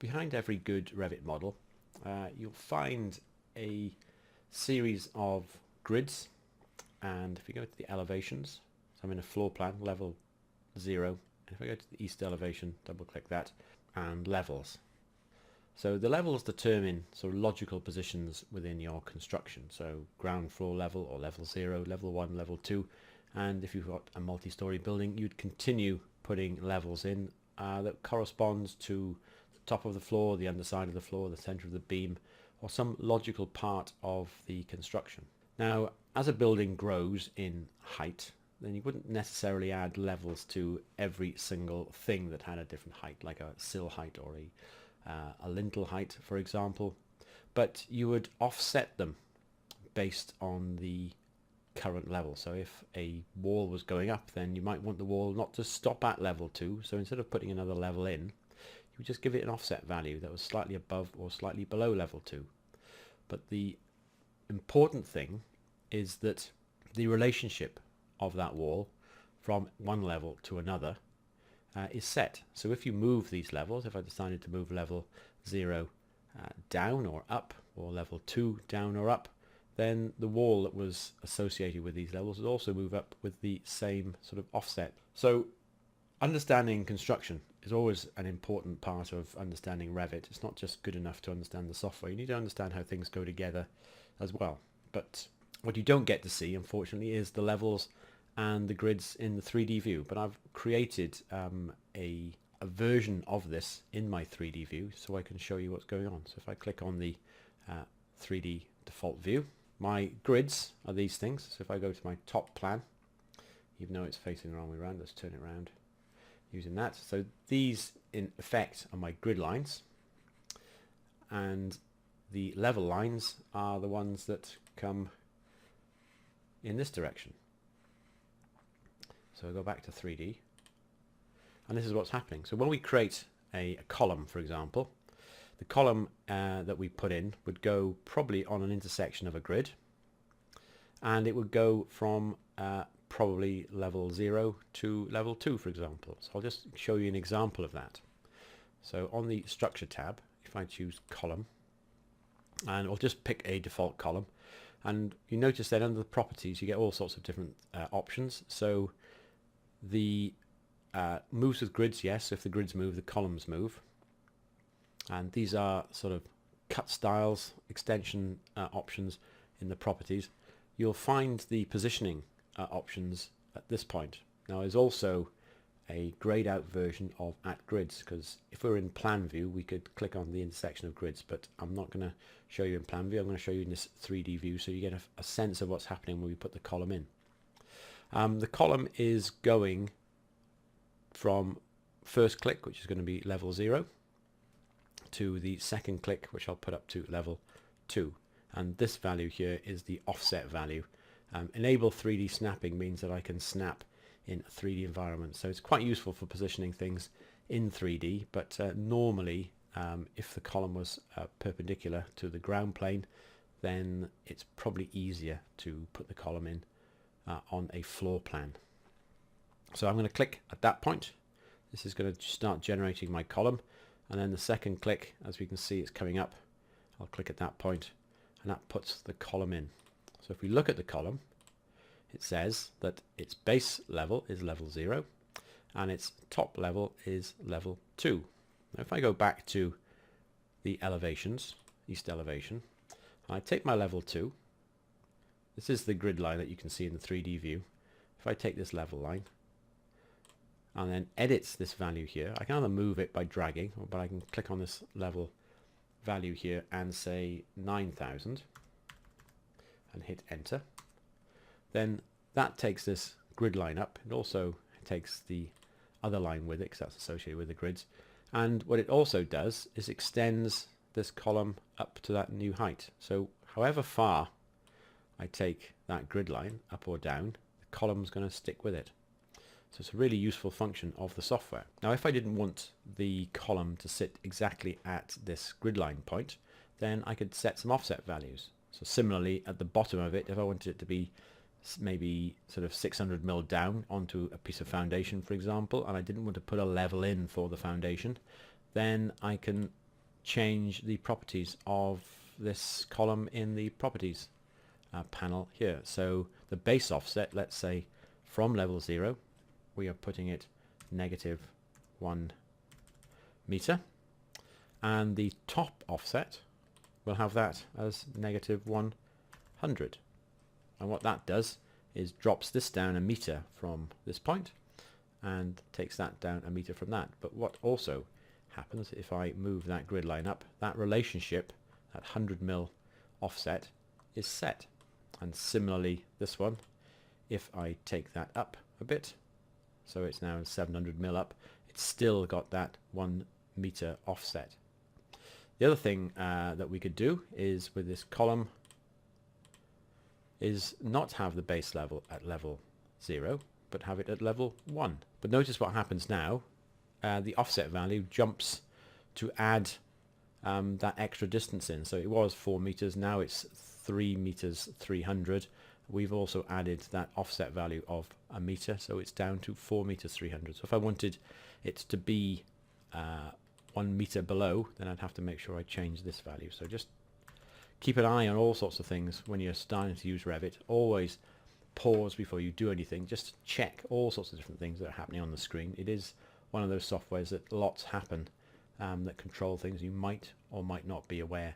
behind every good Revit model, you'll find a series of grids, and if you go to the elevations, so I'm in a floor plan, level 0, and if I go to the east elevation, double click that, and levels. So the levels determine sort of logical positions within your construction, so ground floor level or level 0, level 1, level 2, and if you've got a multi-story building, you'd continue putting levels in that corresponds to the top of the floor, the underside of the floor, the center of the beam, or some logical part of the construction. Now, as a building grows in height, then you wouldn't necessarily add levels to every single thing that had a different height, like a sill height or a lintel height, for example, but you would offset them based on the current level. So if a wall was going up, then you might want the wall not to stop at level 2, so instead of putting another level in, you would just give it an offset value that was slightly above or slightly below level 2. But the important thing is that the relationship of that wall from one level to another is set. So if you move these levels, if I decided to move level 0 down or up, or level 2 down or up, then the wall that was associated with these levels would also move up with the same sort of offset. So understanding construction is always an important part of understanding Revit. It's not just good enough to understand the software. You need to understand how things go together as well. But what you don't get to see, unfortunately, is the levels and the grids in the 3D view. But I've created a version of this in my 3D view so I can show you what's going on. So if I click on the 3D default view, my grids are these things. So if I go to my top plan, even though it's facing the wrong way around, let's turn it around using that. So these in effect are my grid lines, and the level lines are the ones that come in this direction. So I go back to 3D, and this is what's happening. So when we create a column, for example, the column that we put in would go probably on an intersection of a grid, and it would go from probably level 0 to level 2, for example. So I'll just show you an example of that. So on the structure tab, if I choose column, and I'll just pick a default column, and you notice that under the properties you get all sorts of different options. So the moves with grids, yes, if the grids move, the columns move. And these are sort of cut styles, extension options in the properties. You'll find the positioning options at this point. Now there's also a grayed out version of at grids, because if we're in plan view we could click on the intersection of grids, but I'm not going to show you in plan view. I'm going to show you in this 3D view so you get a sense of what's happening when we put the column in. The column is going from first click, which is going to be level 0, to the second click, which I'll put up to level 2, and this value here is the offset value. Enable 3D snapping means that I can snap in a 3D environment, so it's quite useful for positioning things in 3D, but normally if the column was perpendicular to the ground plane, then it's probably easier to put the column in on a floor plan. So I'm going to click at that point. This is going to start generating my column, and then the second click, as we can see, it's coming up. I'll click at that point, and that puts the column in. So if we look at the column, it says that its base level is level 0 and its top level is level 2. Now if I go back to the elevations, east elevation, and I take my level 2, this is the grid line that you can see in the 3D view. If I take this level line and then edit this value here, I can either move it by dragging, but I can click on this level value here and say 9,000 and hit enter. Then that takes this grid line up. It also takes the other line with it because that's associated with the grids, and what it also does is extends this column up to that new height. So however far I take that grid line up or down, the column's going to stick with it. So it's a really useful function of the software. Now if I didn't want the column to sit exactly at this grid line point, then I could set some offset values. So similarly at the bottom of it, if I wanted it to be maybe sort of 600 mil down onto a piece of foundation, for example, and I didn't want to put a level in for the foundation, then I can change the properties of this column in the properties panel here. So the base offset, let's say from level 0, we are putting it -1 meter, and the top offset we'll have that as -100. And what that does is drops this down a meter from this point and takes that down a meter from that. But what also happens if I move that grid line up, that relationship, that 100mm offset, is set. And similarly this one, if I take that up a bit, so it's now 700mm up, it's still got that 1 meter offset. The other thing that we could do is with this column is not have the base level at level 0, but have it at level 1. But notice what happens now. The offset value jumps to add that extra distance in. So it was 4 meters, now it's 3 meters 300. We've also added that offset value of a meter, so it's down to 4 meters 300. So if I wanted it to be 1 meter below, then I'd have to make sure I change this value. So just keep an eye on all sorts of things when you're starting to use Revit. Always pause before you do anything. Just check all sorts of different things that are happening on the screen. It is one of those softwares that lots happen that control things you might or might not be aware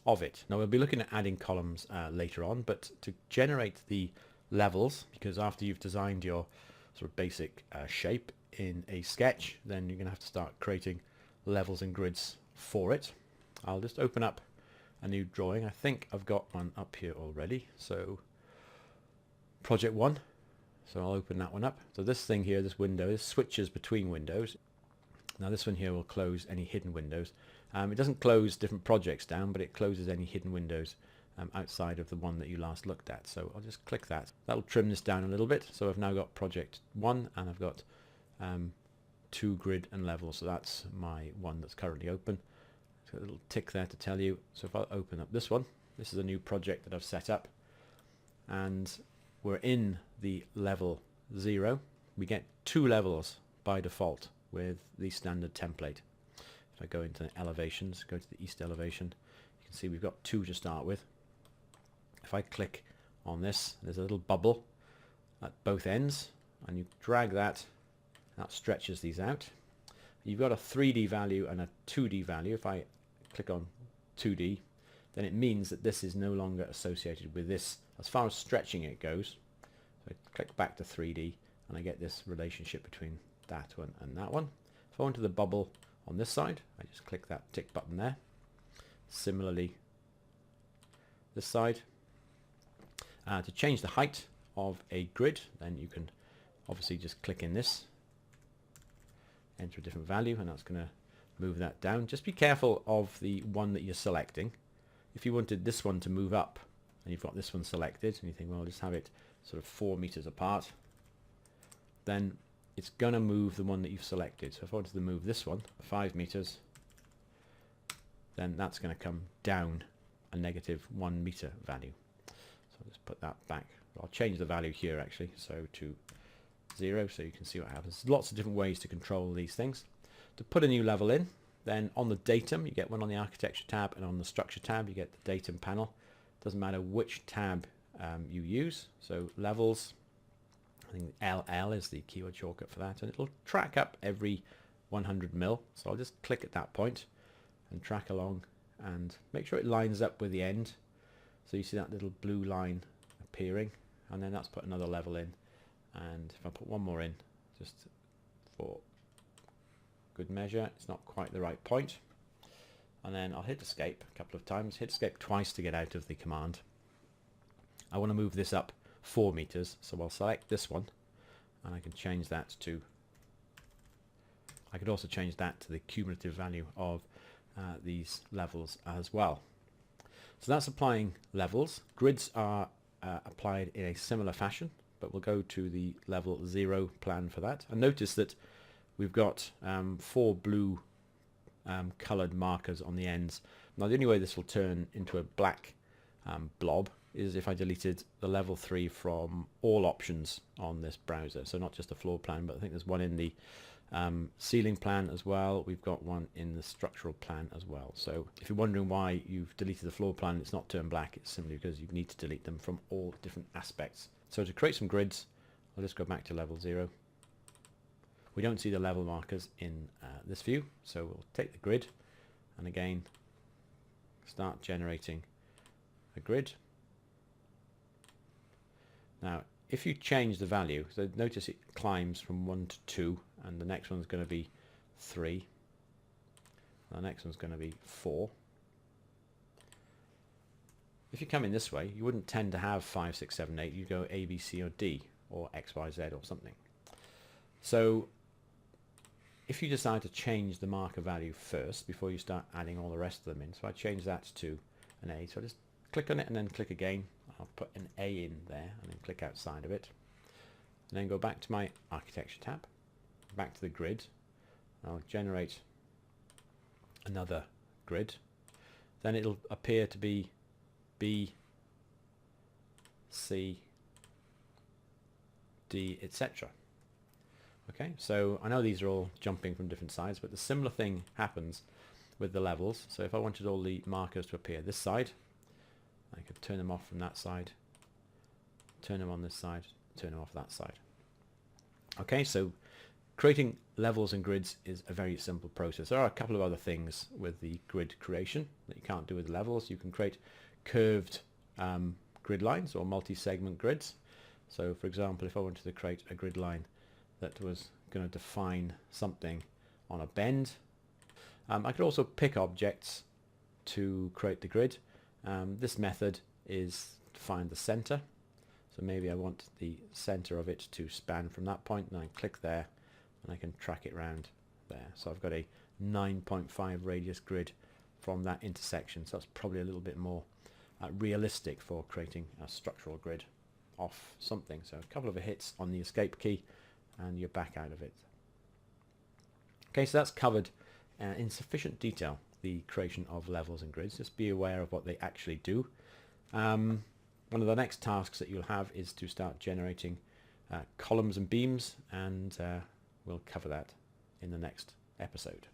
of it. Now we'll be looking at adding columns later on, but to generate the levels, because after you've designed your sort of basic shape in a sketch, then you're going to have to start creating levels and grids for it. I'll just open up a new drawing. I think I've got one up here already. So project 1. So I'll open that one up. So this thing here, this window, this switches between windows. Now this one here will close any hidden windows. It doesn't close different projects down, but it closes any hidden windows outside of the one that you last looked at. So I'll just click that. That'll trim this down a little bit. So I've now got project 1 and I've got 2 grid and levels. So that's my one that's currently open. So a little tick there to tell you. So if I open up this one, this is a new project that I've set up, and we're in the level 0. We get 2 levels by default with the standard template. If I go into elevations, go to the east elevation, you can see we've got 2 to start with. If I click on this, there's a little bubble at both ends, and you drag that stretches these out. You've got a 3D value and a 2D value. If I click on 2D, then it means that this is no longer associated with this as far as stretching it goes. So I click back to 3D and I get this relationship between that one and that one. If I want to the bubble on this side, I just click that tick button there. Similarly, this side. To change the height of a grid, then you can obviously just click in this, enter a different value, and that's going to move that down. Just be careful of the one that you're selecting. If you wanted this one to move up and you've got this one selected and you think, well, I'll just have it sort of 4 meters apart, then it's going to move the one that you've selected. So if I wanted to move this one 5 meters, then that's going to come down a -1 meter value. So I'll just put that back. I'll change the value here actually, so to 0, so you can see what happens. There's lots of different ways to control these things. To put a new level in, then on the datum you get one on the architecture tab, and on the structure tab you get the datum panel. Doesn't matter which tab you use. So levels, I think LL is the keyword shortcut for that, and it'll track up every 100mm. So I'll just click at that point and track along and make sure it lines up with the end. So you see that little blue line appearing, and then that's put another level in. And if I put one more in, just for good measure, it's not quite the right point. And then I'll hit escape a couple of times, hit escape twice to get out of the command. I want to move this up 4 meters, so I'll select this one, and I can change that to, I could also change that to the cumulative value of these levels as well. So that's applying levels. Grids are applied in a similar fashion, but we'll go to the level 0 plan for that. And notice that we've got 4 blue coloured markers on the ends. Now the only way this will turn into a black blob is if I deleted the level 3 from all options on this browser. So not just the floor plan, but I think there's one in the ceiling plan as well. We've got one in the structural plan as well. So if you're wondering why you've deleted the floor plan, it's not turned black, it's simply because you need to delete them from all different aspects. So to create some grids, I'll just go back to level 0. We don't see the level markers in this view, so we'll take the grid and again start generating a grid. Now if you change the value, so notice it climbs from 1 to 2, and the next one's going to be 3, the next one's going to be 4. If you come in this way, you wouldn't tend to have 5, 6, 7, 8, you go A, B, C or D, or X, Y, Z or something. So if you decide to change the marker value first before you start adding all the rest of them in, so I change that to an A, so I just click on it and then click again. I'll put an A in there and then click outside of it, and then go back to my architecture tab, back to the grid. I'll generate another grid, then it'll appear to be B, C, D, etc. Okay, so I know these are all jumping from different sides, but the similar thing happens with the levels. So if I wanted all the markers to appear this side, I could turn them off from that side, turn them on this side, turn them off that side. Okay, so creating levels and grids is a very simple process. There are a couple of other things with the grid creation that you can't do with levels. You can create curved grid lines or multi-segment grids. So for example, if I wanted to create a grid line that was going to define something on a bend, I could also pick objects to create the grid. This method is to find the center. So maybe I want the center of it to span from that point, and I click there and I can track it round there. So I've got a 9.5 radius grid from that intersection. So that's probably a little bit more realistic for creating a structural grid off something. So a couple of hits on the escape key and you're back out of it. Okay, so that's covered in sufficient detail the creation of levels and grids. Just be aware of what they actually do. One of the next tasks that you'll have is to start generating columns and beams, and we'll cover that in the next episode.